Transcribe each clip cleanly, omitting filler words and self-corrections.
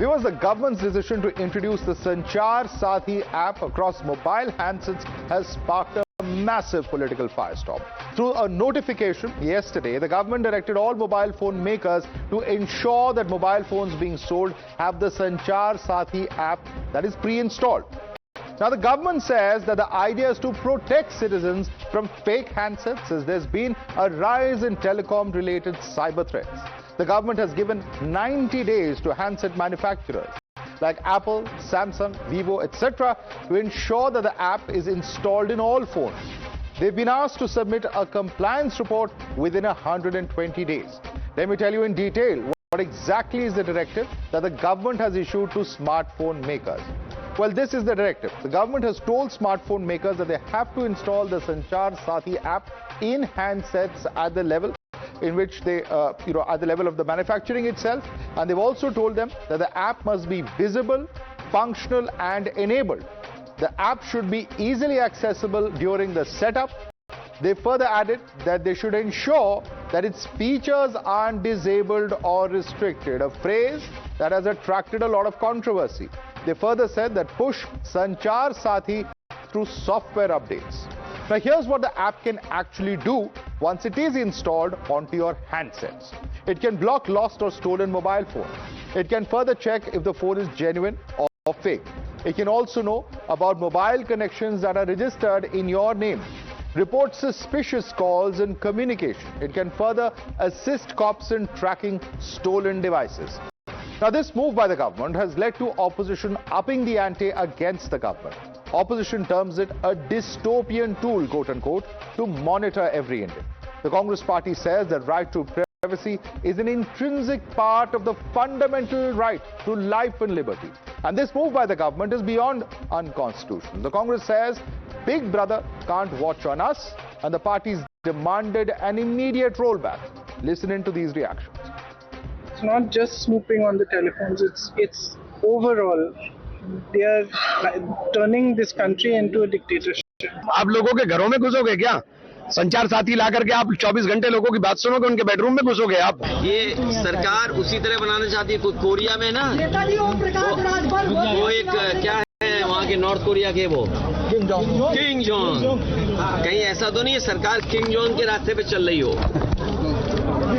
Viewers, the government's decision to introduce the Sanchar Saathi app across mobile handsets has sparked a massive political firestorm. Through a notification yesterday, the government directed all mobile phone makers to ensure that mobile phones being sold have the Sanchar Saathi app that is pre-installed. Now, the government says that the idea is to protect citizens from fake handsets as there's been a rise in telecom-related cyber threats. The government has given 90 days to handset manufacturers like Apple, Samsung, Vivo, etc. to ensure that the app is installed in all phones. They've been asked to submit a compliance report within 120 days. Let me tell you in detail what exactly is the directive that the government has issued to smartphone makers. Well, this is the directive. The government has told smartphone makers that they have to install the Sanchar Saathi app in handsets at the level in which they, at the level of the manufacturing itself. And they've also told them that the app must be visible, functional and enabled. The app should be easily accessible during the setup. They further added that they should ensure that its features aren't disabled or restricted, a phrase that has attracted a lot of controversy. They further said that push Sanchar Saathi through software updates. Now, here's what the app can actually do once it is installed onto your handsets. It can block lost or stolen mobile phones. It can further check if the phone is genuine or fake. It can also know about mobile connections that are registered in your name, report suspicious calls and communication. It can further assist cops in tracking stolen devices. Now, this move by the government has led to opposition upping the ante against the government. Opposition terms it a dystopian tool, quote-unquote, to monitor every Indian. The Congress party says that right to privacy is an intrinsic part of the fundamental right to life and liberty. And this move by the government is beyond unconstitutional. The Congress says Big Brother can't watch on us, and the parties demanded an immediate rollback. Listen into these reactions. It's not just snooping on the telephones, it's overall. They are turning this country into a dictatorship. आप लोगों के घरों में घुसोगे क्या? संचार साथी ला करके आप 24 घंटे लोगों की बात सुनोगे, उनके बेडरूम में घुसोगे आप? ये सरकार उसी तरह बनाना चाहती है। कोरिया में ना वो एक क्या है वहाँ के नॉर्थ कोरिया के वो किंग जॉन्ग, कहीं ऐसा तो नहीं है सरकार किंग जॉन्ग के रास्ते पे चल रही हो?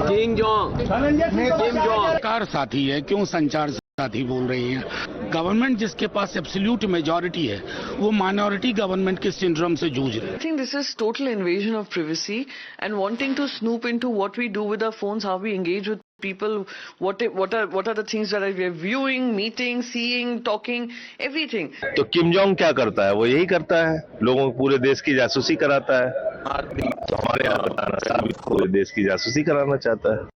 किंग जॉन्ग संचार साथी है, क्यों संचार साथी बोल रही हैं? गवर्नमेंट जिसके पास एब्सोल्यूट मेजॉरिटी है वो माइनॉरिटी गवर्नमेंट के सिंड्रोम से जूझ रहे हैं। I think this is total invasion of privacy and wanting to snoop into what we do with our phones, how we engage with people, what are the things that we are viewing, meeting, seeing, talking, everything. तो Kim Jong क्या करता है? वो यही करता है, लोगों को पूरे देश की जासूसी कराता है। तो हमारे यहाँ बताना पूरे देश की जासूसी कराना चाहता है।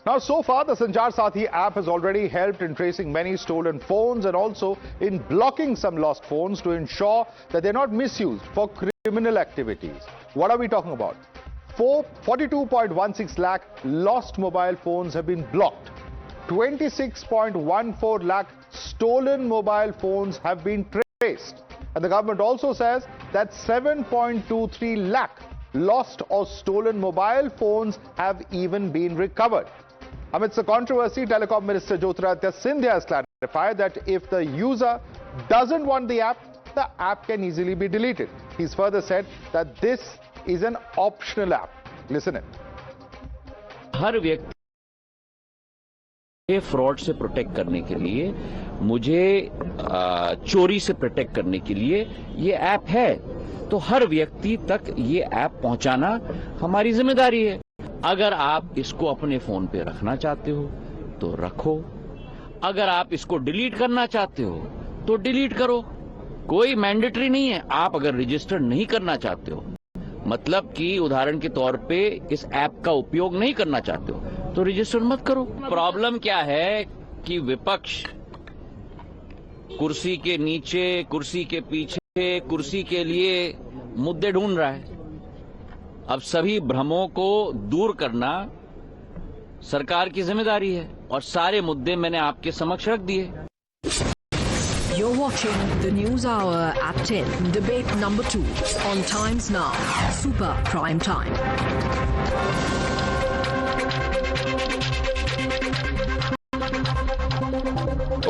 Now, so far, the Sanchar Saathi app has already helped in tracing many stolen phones and also in blocking some lost phones to ensure that they're not misused for criminal activities. What are we talking about? 42.16 lakh lost mobile phones have been blocked. 26.14 lakh stolen mobile phones have been traced. And the government also says that 7.23 lakh lost or stolen mobile phones have even been recovered. Amidst the controversy, Telecom Minister Jyotiraditya Scindia has clarified that if the user doesn't want the app can easily be deleted. He's further said that this is an optional app. Listen in. हर व्यक्ति fraud से protect करने के लिए, मुझे चोरी से protect करने के लिए ये ऐप है, तो हर व्यक्ति तक ये ऐप पहुंचाना हमारी जिम्मेदारी है। अगर आप इसको अपने फोन पे रखना चाहते हो तो रखो, अगर आप इसको डिलीट करना चाहते हो तो डिलीट करो, कोई मैंडेटरी नहीं है। आप अगर रजिस्टर नहीं करना चाहते हो, मतलब कि उदाहरण के तौर पे इस ऐप का उपयोग नहीं करना चाहते हो तो रजिस्टर मत करो। प्रॉब्लम क्या है कि विपक्ष कुर्सी के नीचे, कुर्सी के पीछे, कुर्सी के लिए मुद्दे ढूंढ रहा है। अब सभी भ्रमों को दूर करना सरकार की जिम्मेदारी है और सारे मुद्दे मैंने आपके समक्ष रख दिए। You're watching the News Hour at 10, debate number 2 on Times Now, Super Prime Time.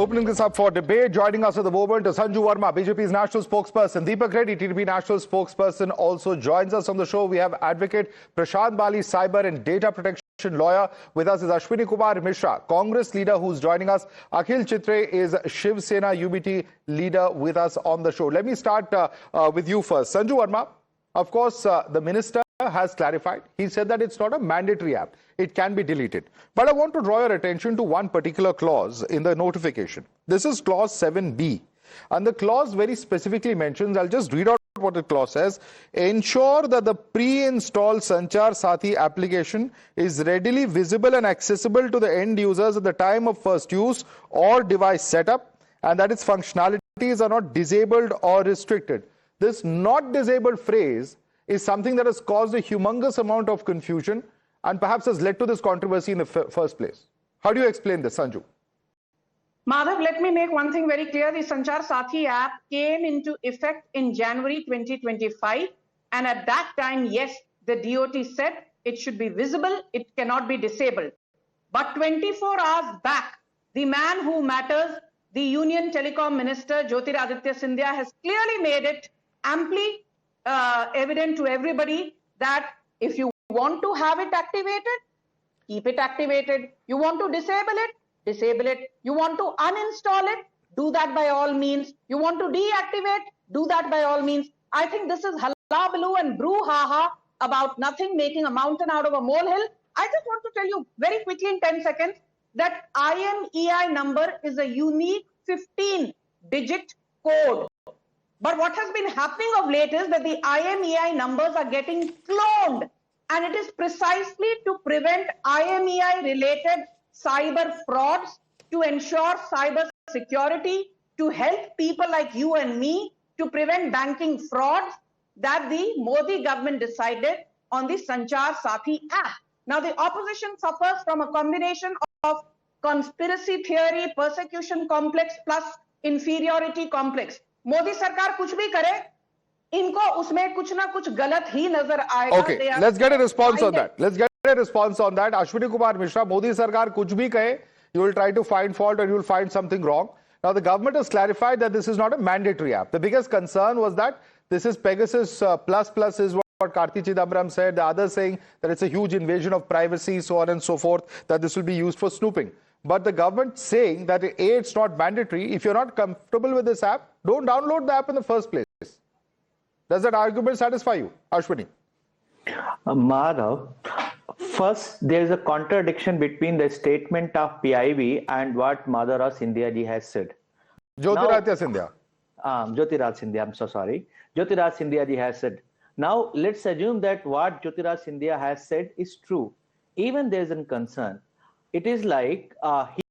Opening this up for debate, joining us at the moment is Sanju Verma, BJP's national spokesperson. Deepak Reddy, TDP national spokesperson, also joins us on the show. We have advocate Prashant Bali, cyber and data protection lawyer. With us is Ashwini Kumar Mishra, Congress leader, who's joining us. Akhil Chitre is Shiv Sena UBT leader with us on the show. Let me start with you first. Sanju Verma, of course, the minister has clarified. He said that it's not a mandatory app. It can be deleted. But I want to draw your attention to one particular clause in the notification. This is clause 7B. And the clause very specifically mentions, I'll just read out what the clause says. Ensure that the pre-installed Sanchar Saathi application is readily visible and accessible to the end users at the time of first use or device setup, and that its functionalities are not disabled or restricted. This not disabled phrase is something that has caused a humongous amount of confusion and perhaps has led to this controversy in the first place. How do you explain this, Sanju? Madhav, let me make one thing very clear. The Sanchar Saathi app came into effect in January 2025. And at that time, yes, the DOT said it should be visible, it cannot be disabled. But 24 hours back, the man who matters, the Union Telecom Minister Jyotiraditya Scindia, has clearly made it amply evident to everybody that if you want to have it activated, keep it activated. You want to disable it, disable it. You want to uninstall it, do that by all means. You want to deactivate, do that by all means. I think this is hullabaloo and brouhaha about nothing, making a mountain out of a molehill. I just want to tell you very quickly in 10 seconds that IMEI number is a unique 15-digit code. But what has been happening of late is that the IMEI numbers are getting cloned, and it is precisely to prevent IMEI-related cyber frauds, to ensure cyber security, to help people like you and me, to prevent banking frauds, that the Modi government decided on the Sanchar Saathi app. Now, the opposition suffers from a combination of conspiracy theory, persecution complex plus inferiority complex. Modi सरकार कुछ भी करे, इनको उसमें कुछ ना कुछ गलत ही नजर आएगा. Okay, let's get a response on that. Let's get a response on that. Ashwini Kumar Mishra, Modi sarkar kuch bhi kahe, you will try to find fault or you will find something wrong. Now, the government has clarified that this is not a mandatory app. The biggest concern was that this is Pegasus plus is what Karti Chidambaram said. The others saying that it's a huge invasion of privacy, so on and so forth, that this will be used for snooping. But the government saying that A, it's not mandatory. If you're not comfortable with this app, don't download the app in the first place. Does that argument satisfy you, Ashwini? Madhav, first there is a contradiction between the statement of PIB and what Madhavdas G has said. Jyotiraditya Scindia. Jyotiraditya Scindia, I'm so sorry. Jyotiraditya Scindia ji has said. Now let's assume that what Jyotiraditya Scindia has said is true. Even there is a concern. It is like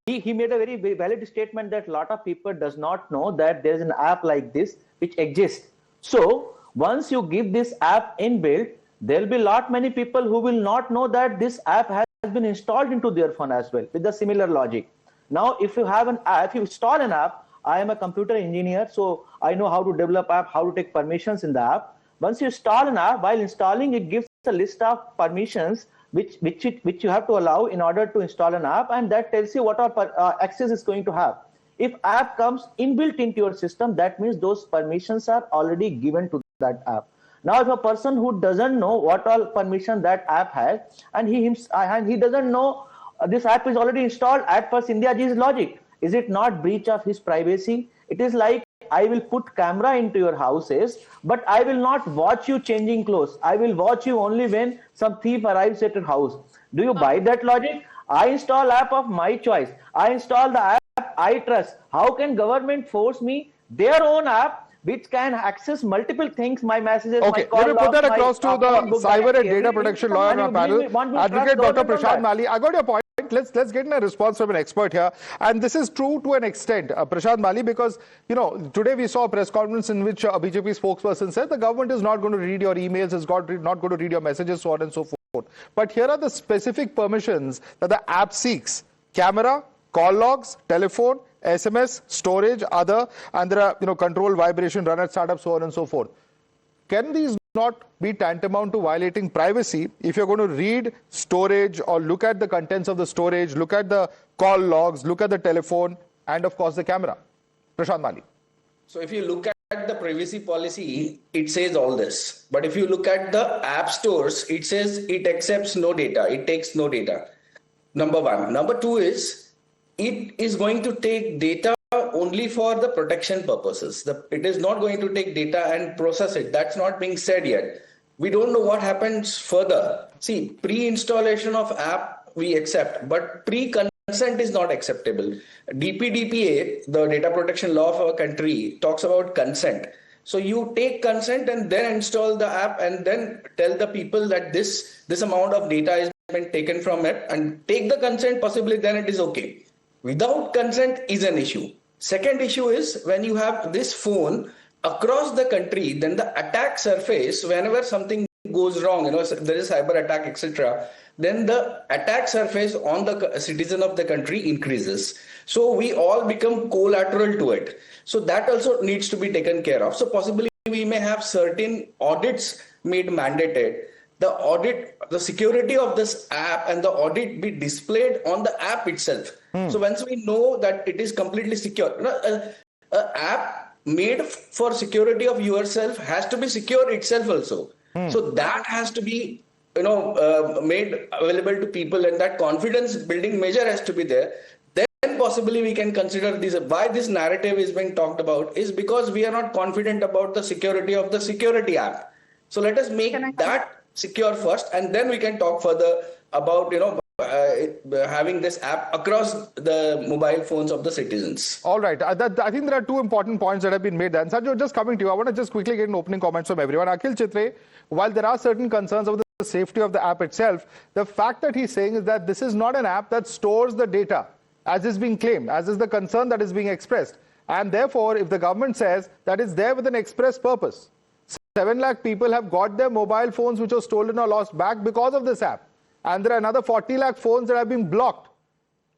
he made a very valid statement that a lot of people does not know that there is an app like this which exists. So once you give this app inbuilt, there will be many people who will not know that this app has been installed into their phone as well with the similar logic. Now, if you have an app, if you install an app, I am a computer engineer, so I know how to develop app, how to take permissions in the app. Once you install an app, while installing, it gives a list of permissions which you have to allow in order to install an app, and that tells you what all access is going to have. If app comes inbuilt into your system, that means those permissions are already given to that app. Now, if a person who doesn't know what all permission that app has, and he doesn't know this app is already installed as per Scindia ji's logic, is it not breach of his privacy? It is like, I will put camera into your houses, but I will not watch you changing clothes. I will watch you only when some thief arrives at your house. Do you buy that logic? I install app of my choice. I install the app I trust. How can government force me their own app which can access multiple things, my messages, okay, my call let me put that logs, across to the cyber and data protection lawyer on our panel, Advocate Dr. Prashant Bali. I got your point. Let's get a response from an expert here. And this is true to an extent, Prashant Bali, because, you know, today we saw a press conference in which a BJP spokesperson said the government is not going to read your emails, is not going to read your messages, so on and so forth. But here are the specific permissions that the app seeks: camera, call logs, telephone, SMS, storage, other, and there are, control, vibration, run at startup, so on and so forth. Can these not be tantamount to violating privacy if you're going to read storage or look at the contents of the storage, look at the call logs, look at the telephone, and of course the camera. Prashant Mali. So if you look at the privacy policy, it says all this. But if you look at the app stores, it says it accepts no data. It takes no data. Number one. Number two is it is going to take data only for the protection purposes. It is not going to take data and process it. That's not being said yet. We don't know what happens further. See, pre-installation of app we accept, but pre-consent is not acceptable. DPDPA, the data protection law of our country, talks about consent. So you take consent and then install the app and then tell the people that this amount of data is been taken from it, and take the consent, possibly then it is okay. Without consent is an issue. Second issue is when you have this phone across the country, then the attack surface, whenever something goes wrong, there is cyber attack, etc., then the attack surface on the citizen of the country increases. So we all become collateral to it. So that also needs to be taken care of. So possibly we may have certain audits made mandated. The security of this app and the audit be displayed on the app itself. So once we know that it is completely secure, an app made for security of yourself has to be secure itself also. So that has to be made available to people, and that confidence building measure has to be there. Then possibly we can consider this. Why this narrative is being talked about is because we are not confident about the security of the security app. So let us make that secure first, and then we can talk further about having this app across the mobile phones of the citizens. All right. I think there are two important points that have been made there. And Sanjay, just coming to you, I want to just quickly get an opening comments from everyone. Akhil Chitre, while there are certain concerns of the safety of the app itself, the fact that he's saying is that this is not an app that stores the data, as is being claimed, as is the concern that is being expressed. And therefore, if the government says that it's there with an express purpose, 7 lakh people have got their mobile phones which were stolen or lost back because of this app. And there are another 40 lakh phones that have been blocked.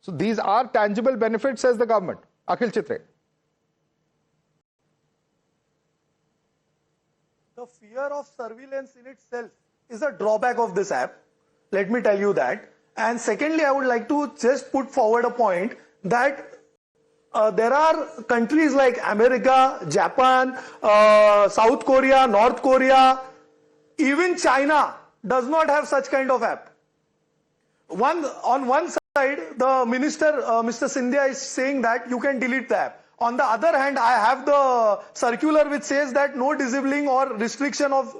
So these are tangible benefits, says the government. Akhil Chitre. The fear of surveillance in itself is a drawback of this app. Let me tell you that. And secondly, I would like to just put forward a point that there are countries like America, Japan, South Korea, North Korea, even China does not have such kind of app. On one side, the minister, Mr. Scindia, is saying that you can delete the app. On the other hand, I have the circular which says that no disabling or restriction of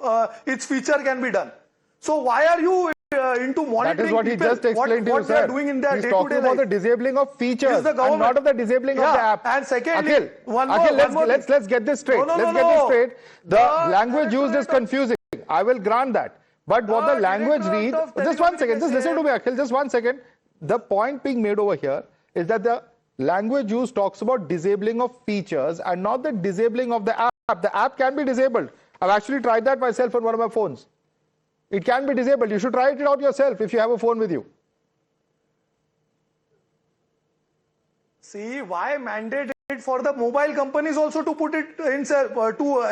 its feature can be done. So why are you into monitoring? That is what he just explained to you, what they are doing in their He's day-to-day talking about life. the disabling of features and not of the disabling of the app. And secondly, Akhil, let's get this straight. Let's get this straight. The language used is confusing. I will grant that. But what the language reads, just one second, just listen to me, Akhil, just one second. The point being made over here is that the language used talks about disabling of features and not the disabling of the app. The app can be disabled. I've actually tried that myself on one of my phones. It can be disabled. You should try it out yourself if you have a phone with you. See, why mandate it for the mobile companies also to put it in, to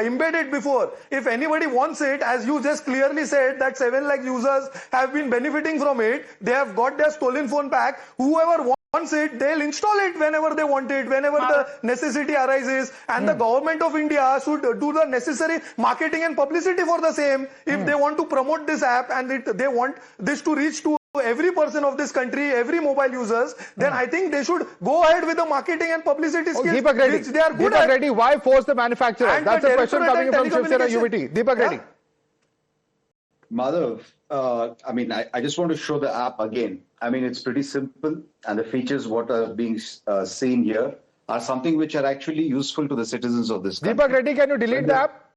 embed it before? If anybody wants it, as you just clearly said, that 7 lakh users have been benefiting from it, they have got their stolen phone back. Whoever wants it, they'll install it whenever they want it, whenever the necessity arises. And the government of India should do the necessary marketing and publicity for the same. If they want to promote this app and they want this to reach to every person of this country, every mobile users, then I think they should go ahead with the marketing and publicity skills, Deepak Reddy, which they are good at. Reddy, why force the manufacturer? And that's a question coming from Shiv Sena UVT. Deepak Reddy. Madhav, I just want to show the app again. It's pretty simple, and the features what are being seen here are something which are actually useful to the citizens of this country. Deepak Reddy, can you delete the app?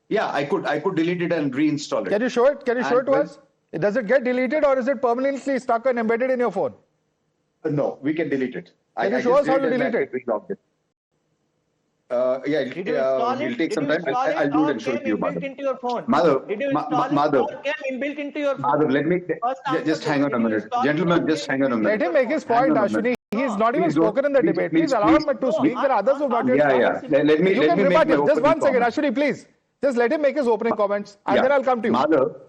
Yeah, I could delete it and reinstall it. Can you show it? Can you show it to us? Does it get deleted or is it permanently stuck and embedded in your phone? No, we can delete it. Can you show us how to delete it? Yeah, it'll take some time. I'll do it and show it to you, Madhav. Into your phone. Madhav, Did you install Madhav, it or came inbuilt into your phone? Madhav, let me just hang on a minute. Gentlemen, just hang on a minute. Let him make his point, Ashwini. He's not even spoken in the debate. Please allow him to speak. There are others who have not yet spoken. Let me make my just one second, Ashwini, please. Just let him make his opening comments and then I'll come to you. Madhav,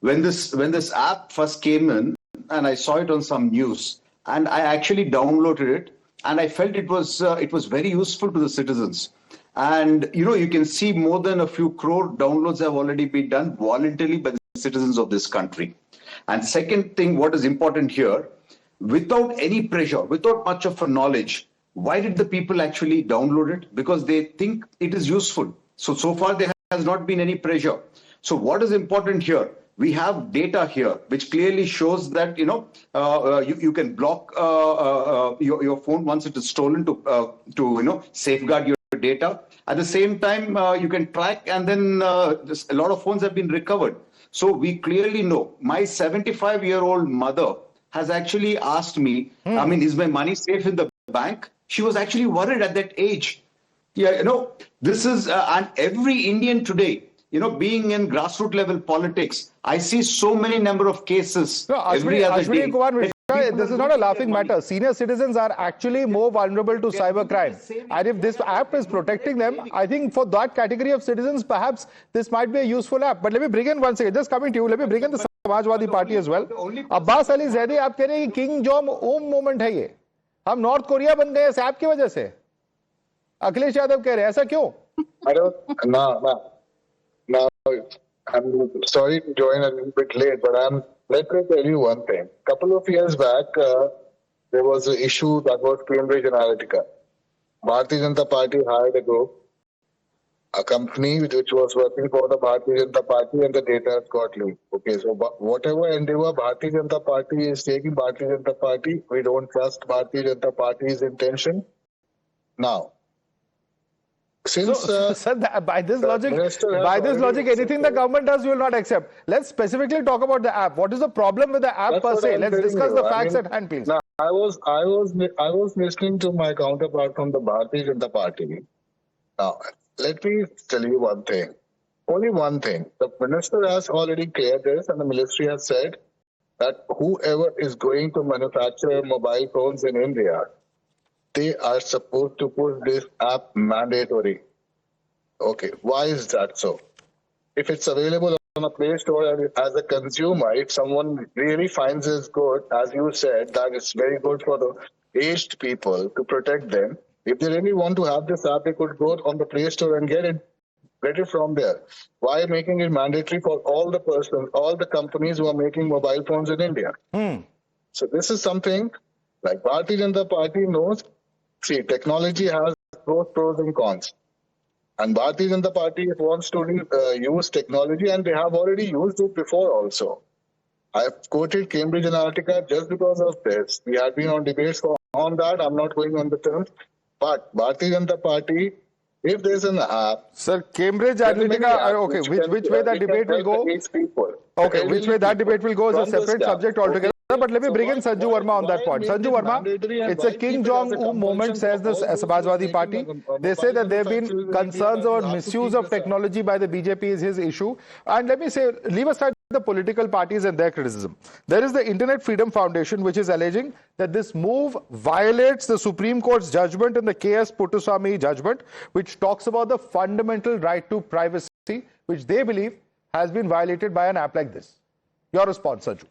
when this app first came in and I saw it on some news and I actually downloaded it and I felt it was very useful to the citizens. And you can see more than a few crore downloads have already been done voluntarily by the citizens of this country. And second thing, what is important here, without any pressure, without much of a knowledge, why did the people actually download it? Because they think it is useful. So far there has not been any pressure. So what is important here? We have data here which clearly shows that you can block your phone once it is stolen to safeguard your data. At the same time, you can track, and then a lot of phones have been recovered. So we clearly know. My 75-year-old mother has actually asked me, I mean, is my money safe in the bank? She was actually worried at that age. Yeah, this is, and every Indian today, being in grassroots level politics, I see so many number of cases every other day. This is not a laughing matter. Senior citizens are actually more vulnerable to cybercrime. And if this app is protecting them, I think for that category of citizens, perhaps this might be a useful app. But let me bring in one second. Just coming to you, let me bring in the Samajwadi Party as well. Abbas Ali Zaidi, आप कह रहे हैं कि King Jong Un moment है ये. हम north Korea बन गए इस ऐप की वजह से. अखिलेश यादव कह रहे हैं ऐसा क्यों? No, I'm sorry to join a little bit late, but let me tell you one thing. Couple of years back, there was an issue that was Cambridge Analytica. Bharatiya Janata Party hired a group, a company which was working for the Bharatiya Janata Party, and the data has got leaked. Okay, so whatever endeavor Bharatiya Janata Party is taking, Bharatiya Janata Party, we don't trust Bharatiya Janata Party's intention. Now, since sir, by this logic, anything the government does, you will not accept. Let's specifically talk about the app. What is the problem with the app per se? Let's discuss the facts at hand, please. Now, I was listening to my counterpart from the Bharatiya Janata Party. Now, let me tell you one thing. Only one thing. The minister has already cleared this, and the ministry has said that whoever is going to manufacture mobile phones in India, they are supposed to put this app mandatory. Okay, why is that so? If it's available on a Play Store, and as a consumer, if someone really finds this good, as you said, that it's very good for the aged people to protect them. If they really want to have this app, they could go on the Play Store and get it from there. Why making it mandatory for all the persons, all the companies who are making mobile phones in India? So this is something like Bharatiya Janata Party knows. See, technology has both pros and cons. And Bharatiya Janata Party wants to use technology, and they have already used it before also. I have quoted Cambridge Analytica just because of this. We had been on debates on that. I'm not going on the terms. But Bharatiya Janata Party, if there's an app... Sir, Cambridge Analytica, okay, which way that debate will go? Okay, which way that debate will go is a separate subject altogether. But let me bring in Sanju Verma on that point. Sanju Verma, it's a King Jong Un moment, says the Samajwadi Party. They say that there have been concerns about misuse of technology by the BJP is his issue. And let me say, leave aside the political parties and their criticism. There is the Internet Freedom Foundation, which is alleging that this move violates the Supreme Court's judgment in the K.S. Puttaswamy judgment, which talks about the fundamental right to privacy, which they believe has been violated by an app like this. Your response, Sanju.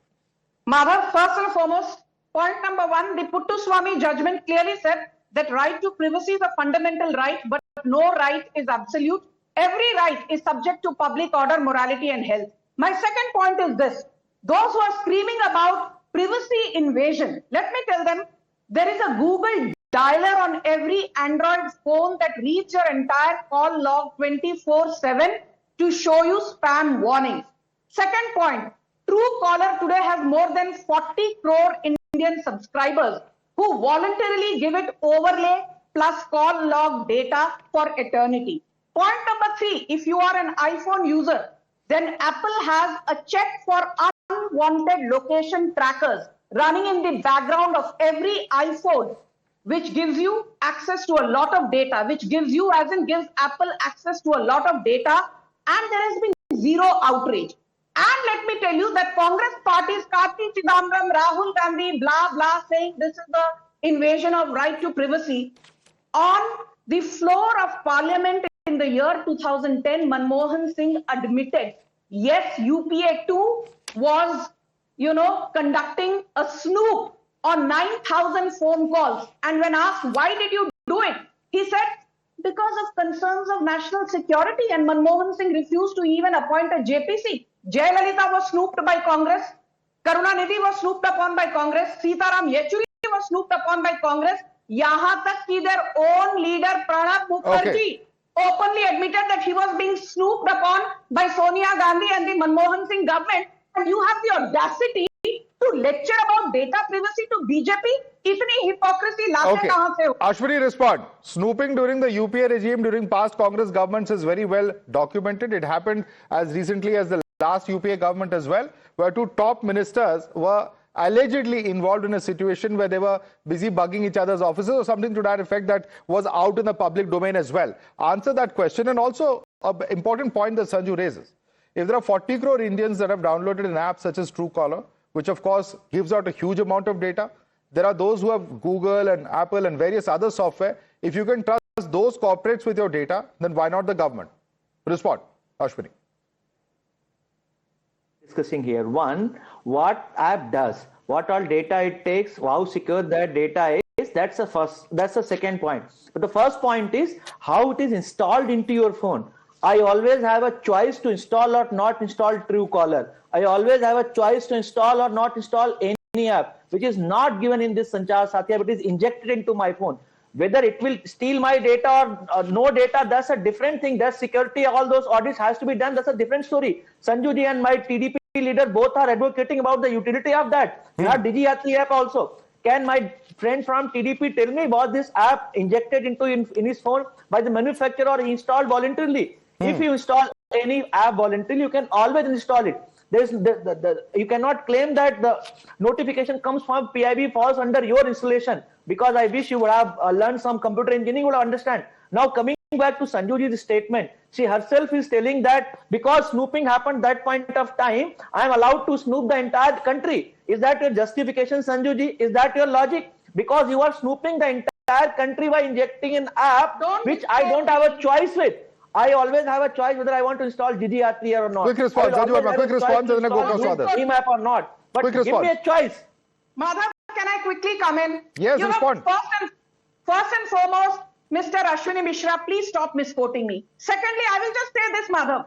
Madhav, first and foremost, point number one, the Puttaswamy judgment clearly said that right to privacy is a fundamental right, but no right is absolute. Every right is subject to public order, morality and health. My second point is this. Those who are screaming about privacy invasion, let me tell them, there is a Google dialer on every Android phone that reads your entire call log 24/7 to show you spam warnings. Second point, Truecaller today has more than 40 crore Indian subscribers who voluntarily give it overlay plus call log data for eternity. Point number three, if you are an iPhone user, then Apple has a check for unwanted location trackers running in the background of every iPhone, which gives you access to a lot of data, which gives you, as in gives Apple access to a lot of data, and there has been zero outrage. And let me tell you that Congress parties, Karti Chidambaram, Rahul Gandhi, blah, blah, saying this is the invasion of right to privacy. On the floor of Parliament in the year 2010, Manmohan Singh admitted, yes, UPA 2 was, conducting a snoop on 9,000 phone calls. And when asked, why did you do it? He said, because of concerns of national security, and Manmohan Singh refused to even appoint a JPC. Jayalalitha was snooped by Congress. Karunanidhi was snooped upon by Congress. Sitaram Yechuri was snooped upon by Congress. Yahan tak ki their own leader Pranab Mukherjee openly admitted that he was being snooped upon by Sonia Gandhi and the Manmohan Singh government. And you have the audacity to lecture about data privacy to BJP? Itni hypocrisy laate kahan se ho? Ashwini, respond. Snooping during the UPA regime, during past Congress governments is very well documented. It happened as recently as the last UPA government as well, where two top ministers were allegedly involved in a situation where they were busy bugging each other's offices or something to that effect that was out in the public domain as well. Answer that question. And also an important point that Sanju raises. If there are 40 crore Indians that have downloaded an app such as Truecaller, which of course gives out a huge amount of data, there are those who have Google and Apple and various other software. If you can trust those corporates with your data, then why not the government? Respond, Ashwini. Discussing here. One, what app does, what all data it takes, how secure that data is, that's the second point. But the first point is how it is installed into your phone. I always have a choice to install or not install Truecaller. I always have a choice to install or not install any app, which is not given in this Sanchar Saathi App. It is injected into my phone. Whether it will steal my data or no data, that's a different thing. That's security. All those audits has to be done. That's a different story. Sanju ji and my TDP leader both are advocating about the utility of that. We have Digi app also. Can my friend from TDP tell me was this app injected into in his phone by the manufacturer or he installed voluntarily? If you install any app voluntarily, you can always install it. You cannot claim that the notification comes from PIB falls under your installation, because I wish you would have learned some computer engineering, would understand. Now coming back to Sanjuji's statement, she herself is telling that because snooping happened that point of time, I am allowed to snoop the entire country. Is that your justification, Sanjuji? Is that your logic? Because you are snooping the entire country by injecting an app which I don't have a choice with. I always have a choice whether I want to install Digi or not. Quick response, Sanju, quick response, and then go across others. App or not. But quick give response. me a choice. Madhav, can I quickly come in? Yes, respond. First and foremost, Mr. Ashwini Mishra, please stop misquoting me. Secondly, I will just say this, Madhav.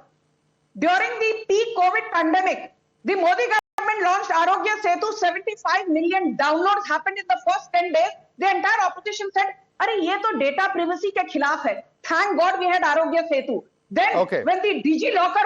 During the peak COVID pandemic, the Modi government launched Arogya Setu. 75 million downloads happened in the first 10 days. The entire opposition said, "Arey, ye to data privacy ke khilaf hai." Thank God we had Arogya Setu. Then when the DigiLocker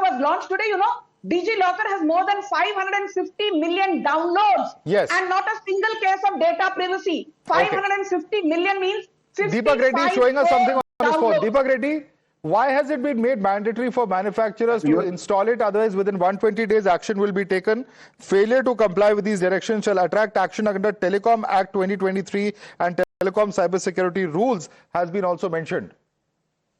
was launched today, you know, DigiLocker has more than 550 million downloads. Yes. And not a single case of data privacy. 550 million means 55 Deepak Reddy is showing us something on his phone. downloads. Deepak Reddy, why has it been made mandatory for manufacturers to install it? Otherwise, within 120 days, action will be taken. Failure to comply with these directions shall attract action under Telecom Act 2023 and Telecom Cybersecurity Rules has been also mentioned.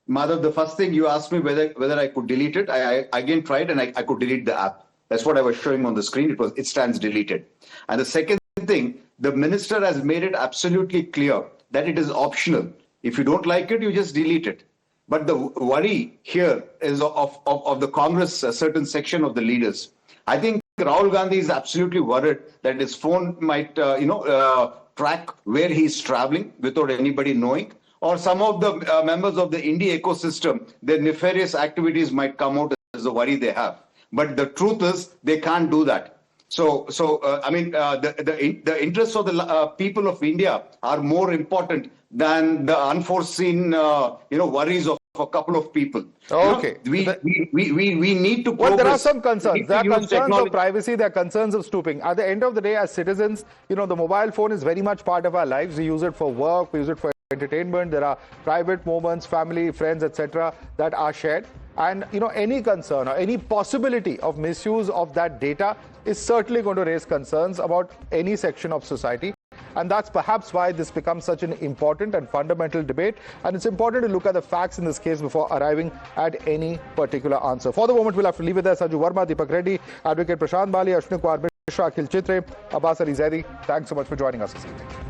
Madhav, the first thing you asked me whether I could delete it. I again tried and I could delete the app. That's what I was showing on the screen. It stands deleted. And the second thing, the minister has made it absolutely clear that it is optional. If you don't like it, you just delete it. But the worry here is of the Congress, a certain section of the leaders. I think Rahul Gandhi is absolutely worried that his phone might, track where he's traveling without anybody knowing. Or some of the members of the indie ecosystem, their nefarious activities might come out as a worry they have. But the truth is, they can't do that. So the interests of the people of India are more important than the unforeseen, worries of a couple of people. Okay. We need to progress. Well, there are some concerns. There are concerns of privacy. There are concerns of snooping. At the end of the day, as citizens, the mobile phone is very much part of our lives. We use it for work. We use it for entertainment. There are private moments, family, friends, etc. that are shared. And, any concern or any possibility of misuse of that data is certainly going to raise concerns about any section of society. And that's perhaps why this becomes such an important and fundamental debate. And it's important to look at the facts in this case before arriving at any particular answer. For the moment, we'll have to leave it there. Sanju Verma, Deepak Reddy, Advocate Prashant Bali, Ashwini Kumar Mishra, Akhil Chitre, Abbas Ali Zaidi. Thanks so much for joining us this evening.